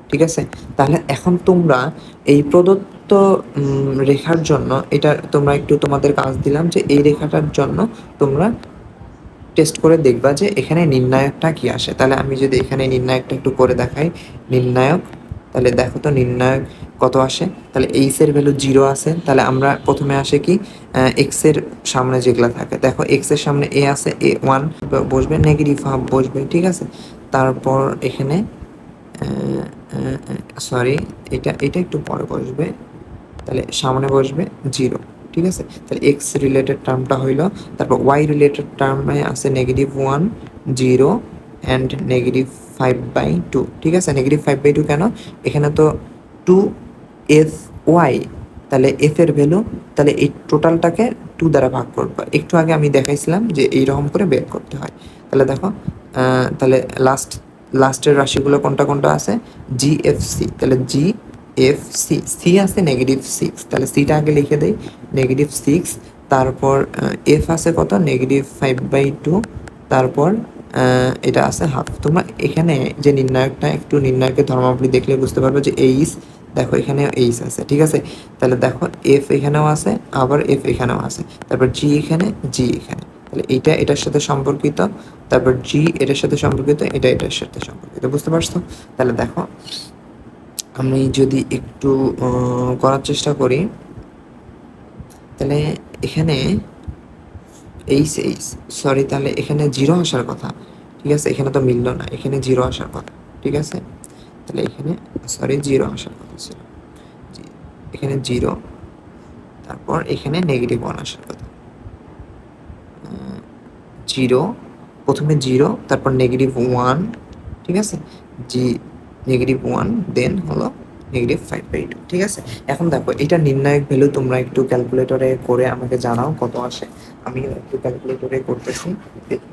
ঠিক আছে। তাহলে এখন তোমরা এই প্রদত্ত রেখার জন্য এটা তোমরা একটু তোমাদের কাজ দিলাম যে এই রেখাটার জন্য তোমরা টেস্ট করে দেখবা যে এখানে নির্ণায়কটা কি আসে। তাহলে আমি যদি এখানে নির্ণায়কটা একটু করে দেখাই, নির্ণায়ক, তাহলে দেখো তো নির্ণায়ক কত আসে। তাহলে এইচ এর ভ্যালু 0 আছে, তাহলে আমরা প্রথমে আসে কি এক্স এর সামনে যেগুলা থাকে, দেখো এক্স এর সামনে এ আছে, এ 1 বসবে, নেগেটিভ হাফ বসবে, ঠিক আছে। তারপর এখানে সরি এটা একটু পরে বসবে, তাহলে সামনে বসবে 0, ঠিক আছে। তাহলে এক্স রিলেটেড টার্মটা হইল, তারপর ওয়াই রিলেটেড টার্মে আছে -1 0 অ্যান্ড -5/2, ঠিক আছে। -5/2 কেন, এখানে তো 2 এফ ওয়াই, তাহলে এফ এর ভ্যালু, তাহলে এই টোটালটাকে 2 দ্বারা ভাগ করবো। একটু আগে আমি দেখাইছিলাম যে এইরকম করে বের করতে হয়। তাহলে দেখো তাহলে লাস্টের রাশিগুলো কোনটা আছে, জিএফসি, তাহলে জিএফসি, সি আছে -6, তাহলে সিটা আগে লিখে দেই -6, তারপর এফ আছে কত -5/2, তারপর এটা আছে হাফ। তোমরা এখানে যে নির্ণায়কটা, একটু নির্ণায়কের ধর্মাবলী দেখলে বুঝতে পারবে যে এইচ, দেখো এখানে এইচ আছে, ঠিক আছে। তাহলে দেখো এফ এখানেও আছে, আবার এফ এখানেও আছে, তারপর জি এখানে, জি এখানে, তাহলে এটা এটার সাথে সম্পর্কিত, তারপর জি এটার সাথে সম্পর্কিত, এটা এটার সাথে সম্পর্কিত, বুঝতে পারছো? তাহলে দেখো আমি যদি একটু করার চেষ্টা করি, তাহলে এখানে সরি, তাহলে এখানে 0 আসার কথা, ঠিক আছে। এখানে তো মিললো না, এখানে 0 আসার কথা, ঠিক আছে। তাহলে এখানে সরি 0 আসার কথা ছিল, এখানে 0, তারপর এখানে -1 আসার কথা, 0, প্রথমে 0, তারপর -1, ঠিক আছে, জি -1, দেন হলো -5/2, ঠিক আছে। এখন দেখো এটা নির্ণায়ক ভ্যালু তোমরা একটু ক্যালকুলেটরে করে আমাকে জানাও কত আসে। আমি একটু ক্যালকুলেটরে করতেছি, দেখি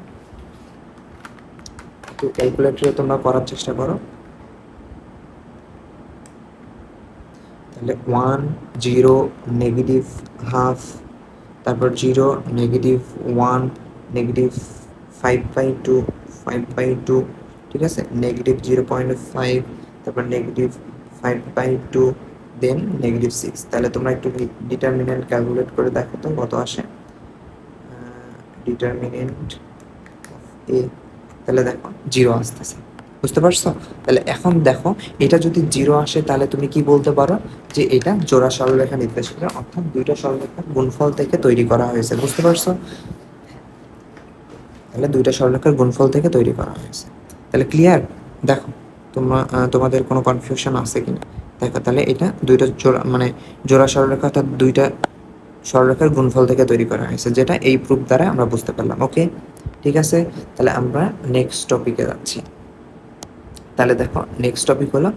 একটু ক্যালকুলেটরে তোমরা করার চেষ্টা করো। তাহলে 1 0 -1/2, তারপর 0 -1 -5/2, ঠিক আছে, -0.5, তারপর -5/2, দেন -6। তাহলে তোমরা একটু ডিটারমিনেন্ট ক্যালকুলেট করে দেখো তো কত আসে, ডিটারমিনেন্ট এ, তাহলে দেখো 0 আসতেছে, বুঝতে পারছো? তাহলে এখন দেখো এটা যদি 0 আসে তাহলে তুমি কি বলতে পারো, যে এটা জোড়া সরলরেখা নির্দেশ করে, অর্থাৎ দুইটা সরলরেখার গুণফল থেকে তৈরি করা হয়েছে, বুঝতে পারছো? তাহলে দুইটা সরলরেখার গুণফল থেকে তৈরি করা হয়েছে। তাহলে ক্লিয়ার? দেখো তোমাদের কোনো কনফিউশন আছে কিনা দেখো। তাহলে এটা দুইটা জোড়া সরলরেখা, অর্থাৎ দুইটা সরলরেখার গুণফল থেকে তৈরি করা হয়েছে, যেটা এই প্রুফ দ্বারা আমরা বুঝতে পারলাম। ওকে, ঠিক আছে। তাহলে আমরা নেক্সট টপিকে যাচ্ছি। তাহলে দেখো নেক্সট টপিক হলো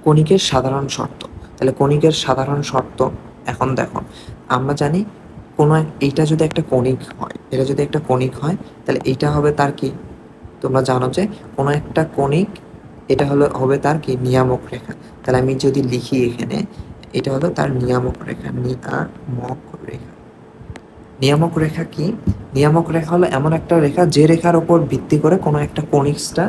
কণিকের সাধারণ শর্ত। তাহলে কণিকের সাধারণ শর্ত, এখন দেখো আমরা জানি এইটা যদি একটা কণিক হয়, এটা যদি একটা কণিক হয় তাহলে এইটা হবে তার কি, তোমরা জানো যে কোনো একটা কণিক এটা হবে তার কি নিয়ামক রেখা। তাহলে আমি যদি লিখি এখানে, এটা হলো তার নিয়ামক রেখা, নিয়ামক রেখা কি? নিয়ামক রেখা হলো এমন একটা রেখা যে রেখার উপর ভিত্তি করে কোনো একটা কনিক্সটা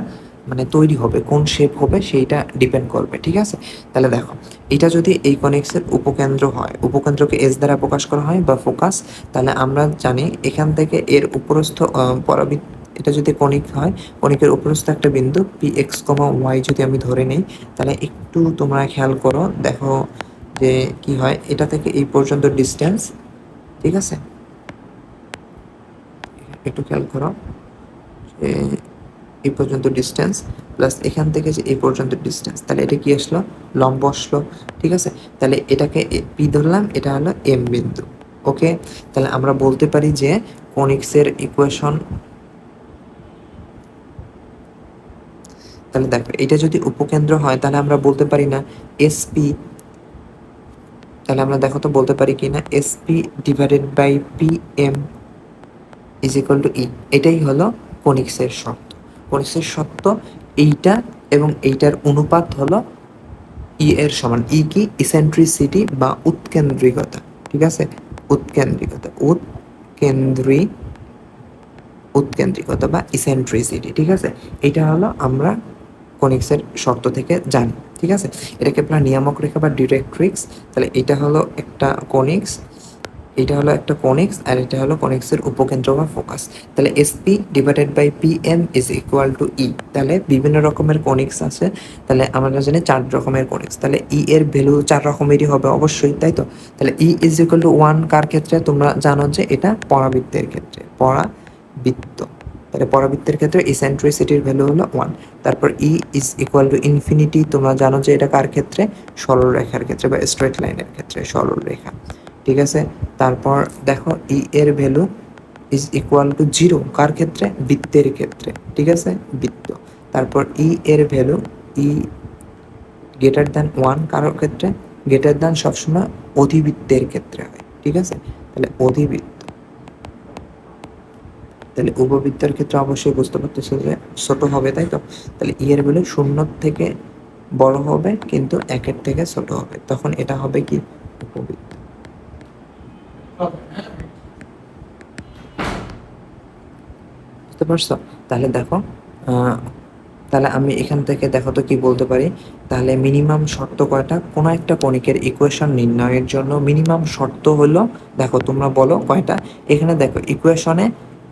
তৈরি হবে, কোন শেপ হবে সেইটা ডিপেন্ড করবে, ঠিক আছে। তাহলে দেখো এটা যদি এই কনিক্সের উপকেন্দ্র হয়, উপকেন্দ্রকে এস দ্বারা প্রকাশ করা হয় বা ফোকাস, তাহলে আমরা জানি এখান থেকে এর উপরস্থ এটা যদি কণিক হয়, কণিকের উপরস্থ একটা বিন্দু px, y যদি আমি ধরে নিই, তাহলে একটু তোমরা খেয়াল করো, দেখো যে কি হয়, এটা থেকে এই পর্যন্ত ডিস্টেন্স, ঠিক আছে। একটু খেয়াল করো, এই পর্যন্ত ডিস্টেন্স প্লাস এখান থেকে যে এই পর্যন্ত ডিস্টেন্স, তাহলে এটা কি আসলো, লম্ব আসলো। ঠিক আছে, তাহলে এটাকে পি ধরলাম, এটা হলো এম বিন্দু। ওকে, তাহলে আমরা বলতে পারি যে কনিক্সের ইকুয়েশন, তাহলে দেখো এটা যদি উপকেন্দ্র হয় তাহলে আমরা বলতে পারি না এসপি, তাহলে আমরা দেখো তো বলতে পারি কি না, SP divided by P M is equal to E. এটাই হলো কনিক্সের শর্ত। কনিক্সের শর্ত এইটা এবং এইটার অনুপাত হলো ই এর সমান। ই কি, ইসেন্ট্রিসিটি বা উৎকেন্দ্রিকতা। ঠিক আছে, উৎকেন্দ্রিকতা, উৎকেন্দ্রিকতা বা ইসেন্ট্রিসিটি। ঠিক আছে, এটা হলো আমরা কনিক্সের শর্ত থেকে জানি। ঠিক আছে, এটাকে আপনার নিয়ামক রেখা বা ডিরেক্ট্রিক্স। তাহলে এটা হলো একটা কনিক্স, এটা হলো একটা কনিক্স, আর এটা হলো কনিক্সের উপকেন্দ্র বা ফোকাস। তাহলে SP divided by P M is equal to E. তাহলে বিভিন্ন রকমের কনিক্স আছে, তাহলে আমরা জানি 4 রকমের কনিক্স, তাহলে ই এর ভ্যালু 4 রকমেরই হবে অবশ্যই, তাই তো। তাহলে ই ইজ ইকুয়াল টু 1 কার ক্ষেত্রে, তোমরা জানো যে এটা পরাবৃত্তের ক্ষেত্রে, পরাবৃত্ত। তাহলে পরাবৃত্তের ক্ষেত্রে ইসেন্ট্রিসিটির ভ্যালু হলো 1। তারপর ই ইজ ইকুয়াল টু ইনফিনিটি, তোমরা জানো যে এটা কার ক্ষেত্রে, সরল রেখার ক্ষেত্রে বা স্ট্রেট লাইনের ক্ষেত্রে, সরল রেখা। ঠিক আছে, তারপর দেখো ই এর ভ্যালু ইজ ইকুয়াল টু 0 কার ক্ষেত্রে, বৃত্তের ক্ষেত্রে। ঠিক আছে, বৃত্ত। তারপর ই এর ভ্যালু, ই গ্রেটার দ্যান 1 কারোর ক্ষেত্রে, গ্রেটার দ্যান সবসময় অধিবৃত্তের ক্ষেত্রে হয়। ঠিক আছে, তাহলে অধিবৃত্ত, তাহলে উপবৃত্তের ক্ষেত্রে অবশ্যই বুঝতে পারতেছো যে ছোট হবে, তাই তো। তাহলে ই এর ভ্যালু 0 থেকে বড় হবে কিন্তু 1 থেকে ছোট হবে, তখন এটা হবে কি, উপবৃত্ত। বুঝতে পারছো? তাহলে দেখো, তাহলে আমি এখান থেকে দেখো তো কি বলতে পারি, তাহলে মিনিমাম শর্ত কয়টা কোনো একটা কণিকের ইকুয়েশন নির্ণয়ের জন্য? মিনিমাম শর্ত হলো, দেখো তোমরা বলো কয়টা। এখানে দেখো ইকুয়েশনে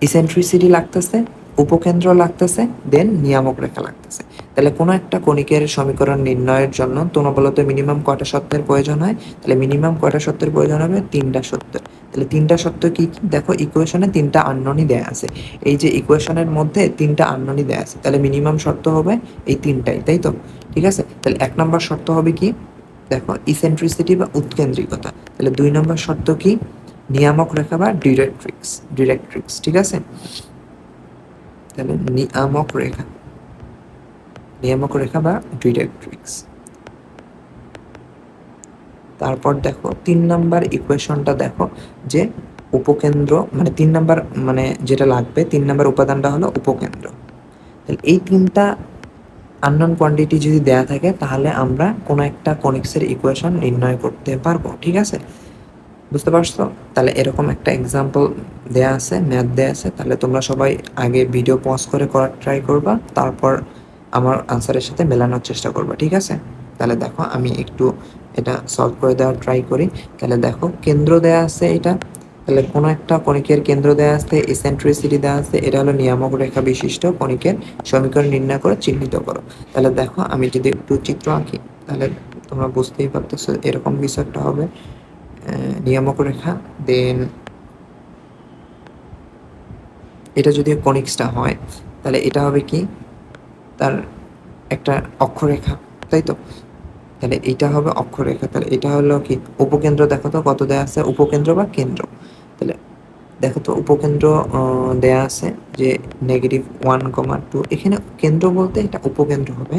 ইসেন্ট্রিসিটি লাগতেছে, উপকেন্দ্র লাগতেছে, দেন নিয়ামক রেখা লাগতেছে। তাহলে কোনো একটা কণিকের সমীকরণ নির্ণয়ের জন্য তোমরা বলো তো মিনিমাম কয়টা শর্তের প্রয়োজন হয়? তাহলে মিনিমাম কয়টা শর্তের প্রয়োজন হবে? 3টা শর্তের। তাহলে 3টা শর্ত কি কি? দেখো ইকুয়েশনে 3টা আননোনই দেয়া আছে, এই যে ইকুয়েশনের মধ্যে 3টা আননোনই দেয়া আছে, তাহলে মিনিমাম শর্ত হবে এই 3টাই, তাই তো। ঠিক আছে, তাহলে 1 নম্বর শর্ত হবে কি, দেখো ইসেন্ট্রিসিটি বা উৎকেন্দ্রিকতা। তাহলে 2 নম্বর শর্ত কি, নিয়ামক রেখা বা ডিরেক্ট্রিক্স। ঠিক আছে, তাহলে নিয়ামক রেখা বা ডিরেক্ট্রিক্স। তারপর দেখো 3 নাম্বার ইকুয়েশনটা দেখো, যে উপকেন্দ্র মানে 3 নাম্বার মানে যেটা লাগবে, 3 নাম্বার উপাদানটা হলো উপকেন্দ্র। তাহলে এই 3টা আননোন কোয়ান্টিটি যদি দেয়া থাকে তাহলে আমরা কোনো একটা কনিক্সের ইকুয়েশন নির্ণয় করতে পারবো। ঠিক আছে, বুঝতে পারছো? তাহলে এরকম একটা এক্সাম্পল দেয়া আছে, ম্যাথ দেয়া আছে, তাহলে তোমরা সবাই আগে ভিডিও পজ করে করার ট্রাই করবা, তারপর আমার আনসারের সাথে মেলানোর চেষ্টা করবা। ঠিক আছে, তাহলে দেখো আমি একটু এটা সলভ করে দেওয়ার ট্রাই করি। তাহলে দেখো কেন্দ্র দেয়া আছে এটা, তাহলে কোনো একটা কণিকের কেন্দ্র দেয়া আছে, ইসেন্ট্রিসিটি দেওয়া আছে, এটা হলো নিয়ামক রেখা বিশিষ্ট কণিকের সমীকরণ নির্ণয় করে চিহ্নিত করো। তাহলে দেখো আমি যদি একটু চিত্র আঁকি তাহলে তোমরা বুঝতেই পারতেছো এরকম কিছু একটা হবে, নিয়ামক রেখা, দেন এটা যদি কনিক্সটা হয় তাহলে এটা হবে কি, তার একটা অক্ষরেখা, তাই তো। তাহলে এটা হবে অক্ষরেখা, তাহলে এটা হলো কি উপকেন্দ্র। দেখো তো কত দেয়া আছে, উপকেন্দ্র বা কেন্দ্র। তাহলে দেখো তো উপকেন্দ্র দেয়া আছে যে -1,2। এখানে কেন্দ্র বলতে এটা উপকেন্দ্র হবে,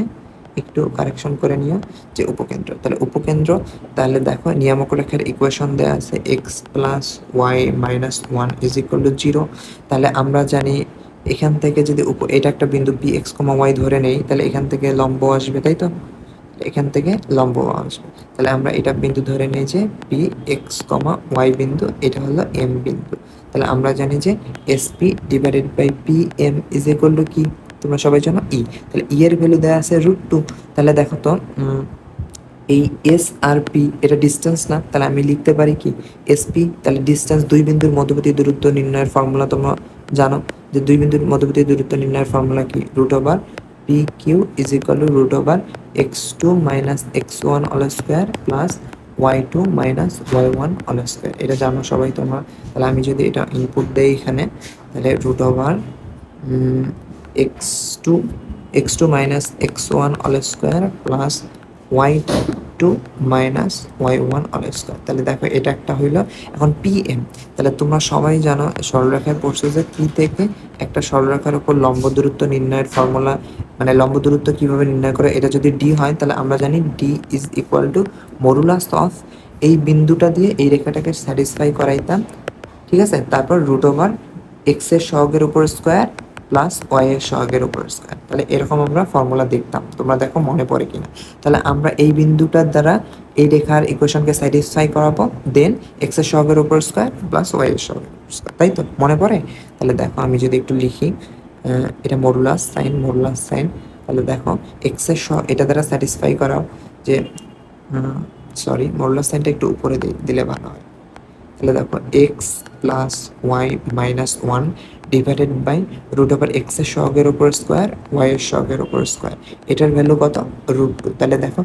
একটু কারেকশন করে নিও যে উপকেন্দ্র। তাহলে উপকেন্দ্র, তাহলে দেখো নিয়ামক রেখার ইকুয়েশন দেয়া আছে x + y - 1 = 0। তাহলে আমরা জানি এখান থেকে যদি এটা একটা বিন্দু px, y ধরে নেই, তাহলে এখান থেকে লম্ব আসবে, তাই তো। এখান থেকে লম্ব আসবে, তাহলে আমরা এটা বিন্দু ধরে নিই যে পি এক্স কমা ওয়াই বিন্দু, এটা হলো এম বিন্দু। তাহলে আমরা জানি যে SP divided by P M is equal to কি, তোমরা সবাই জানো ই। তাহলে ই এর ভ্যালু দেওয়া আছে √2। তাহলে দেখো তো এই এস আর পি এটা ডিস্টেন্স না, তাহলে আমি লিখতে পারি কি এসপি, তাহলে ডিস্টেন্স, দুই বিন্দুর মধ্যবর্তী দূরত্ব নির্ণয়ের ফর্মুলা তোমরা জানো যে দুই বিন্দুর মধ্যবর্তী দূরত্ব নির্ণয়ের ফর্মুলা কি, √PQ = √(x2 - x1) whole square plus y2 minus y1 all square. এটা জানো সবাই তোমরা। তাহলে আমি যদি এটা ইনপুট দেই এখানে, তাহলে root over x2 x2 minus x1 all square plus y2 minus y1 all square. তাহলে দেখো এটা একটা হইলো। এখন pm, তাহলে তোমরা সবাই জানো সরলরেখায় পড়ছো যে কি থেকে একটা সরলরেখার উপর লম্ব দূরত্ব নির্ণয়ের ফর্মুলা, মানে লম্ব দূরত্ব কিভাবে নির্ণয় করে। এটা যদি ডি হয় তাহলে আমরা জানি D is equal two modulus of এই বিন্দুটা দিয়ে এই রেখাটাকে স্যাটিসফাই করাইতাম, ঠিক আছে। তারপর রুট ওভার এক্স এর সহগের উপর স্কোয়ার প্লাস ওয়াই এর সহগের উপর স্কোয়ার। তাহলে এরকম আমরা ফর্মুলা দেখতাম, তোমরা দেখো মনে পড়ে কিনা। তাহলে আমরা এই বিন্দুটার দ্বারা এই রেখার ইকুয়েশনকে স্যাটিসফাই করাবো, দেন এক্স এর সহগের উপর স্কোয়ার প্লাস ওয়াই এর সহগের উপর স্কোয়ার, তাই তো মনে পড়ে। তাহলে দেখো আমি যদি একটু লিখি, এটা মডুলাস সাইন। তাহলে দেখো এক্স এর এটা দ্বারা স্যাটিসফাই করাও যে, সরি মডুলাস সাইনটা একটু উপরে দিলে ভালো হয়। তাহলে দেখো x plus Y minus one divided by root over x এর সহগের উপর স্কোয়ার ওয়াই এর সহগের উপর স্কোয়ার। এটার ভ্যালু কত? √2। তাহলে দেখো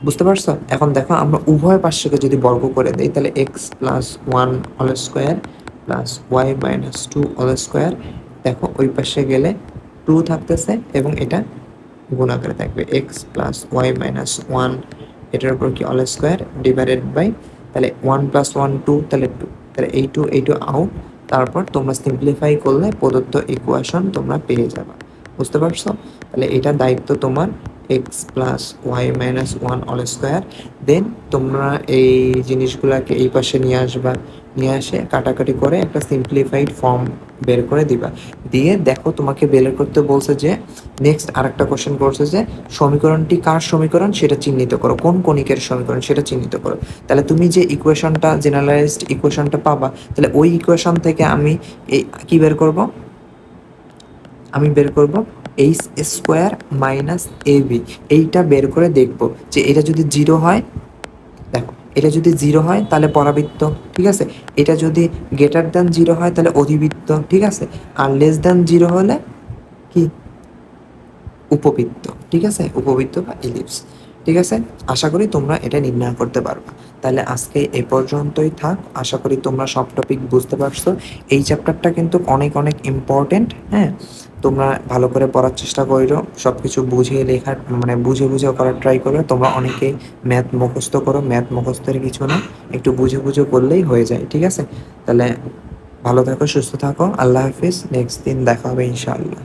বুঝতে পারছো। এখন দেখো আমরা উভয় পার্শ্বকে যদি বর্গ করে দিই, তাহলে x plus one all square plus Y minus two all square. দেখো ওই পাশে গেলে 2 থাকতেছে এবং এটা গুণ আকারে থাকবে x plus Y minus one, এটার উপর কি অল স্কোয়ার ডিভাইডেড বাই, তাহলে 1 প্লাস 1 2, তাহলে 2, তাহলে এই টু আউট। তারপর তোমরা সিম্পলিফাই করলে প্রদত্ত ইকুয়েশন তোমরা পেয়ে যাবে। বুঝতে পারছো। তাহলে এটা দায়িত্ব তোমার, X plus Y minus one all square. Then তোমরা এই জিনিসগুলোকে এই পাশে নিয়ে আসবা, নিয়ে আসে কাটাকাটি করে একটা সিম্পলিফাইড ফর্ম বের করে দিবা। দিয়ে দেখো তোমাকে বের করতে বলছে যে নেক্সট আরেকটা কোশ্চেন করছে যে সমীকরণটি কার সমীকরণ সেটা চিহ্নিত করো, কোন কণিকের সমীকরণ সেটা চিহ্নিত করো। তাহলে তুমি যে ইকুয়েশনটা জেনারেলাইজড ইকুয়েশনটা পাবা, তাহলে ওই ইকুয়েশন থেকে আমি এই কি বের করব, আমি বের করব H square minus a B. এইটা বের করে দেখব যে এটা যদি 0 হয়, দেখো এটা যদি 0 হয় তাহলে পরাবৃত্ত, ঠিক আছে। এটা যদি গ্রেটার দ্যান 0 হয় তাহলে অধিবৃত্ত, ঠিক আছে। আর লেস দ্যান 0 হলে কি? উপবৃত্ত, ঠিক আছে, উপবৃত্ত বা ইলিপস, ঠিক আছে। আশা করি তোমরা এটা নির্ণয় করতে পারবে। তাহলে আজকে এ পর্যন্তই থাক। আশা করি তোমরা সব টপিক বুঝতে পারছো। এই চ্যাপ্টারটা কিন্তু অনেক অনেক ইম্পর্টেন্ট, হ্যাঁ। তোমরা ভালো করে পড়ার চেষ্টা করো, সব কিছু বুঝে লেখার মানে বুঝে বুঝে করার ট্রাই করো। তোমরা অনেকেই ম্যাথ মুখস্থ করো, ম্যাথ মুখস্থের কিছু না, একটু বুঝে বুঝে করলেই হয়ে যায়, ঠিক আছে। তাহলে ভালো থাকো, সুস্থ থাকো, আল্লাহ হাফিজ। নেক্সট দিন দেখা হবে ইনশাআল্লাহ।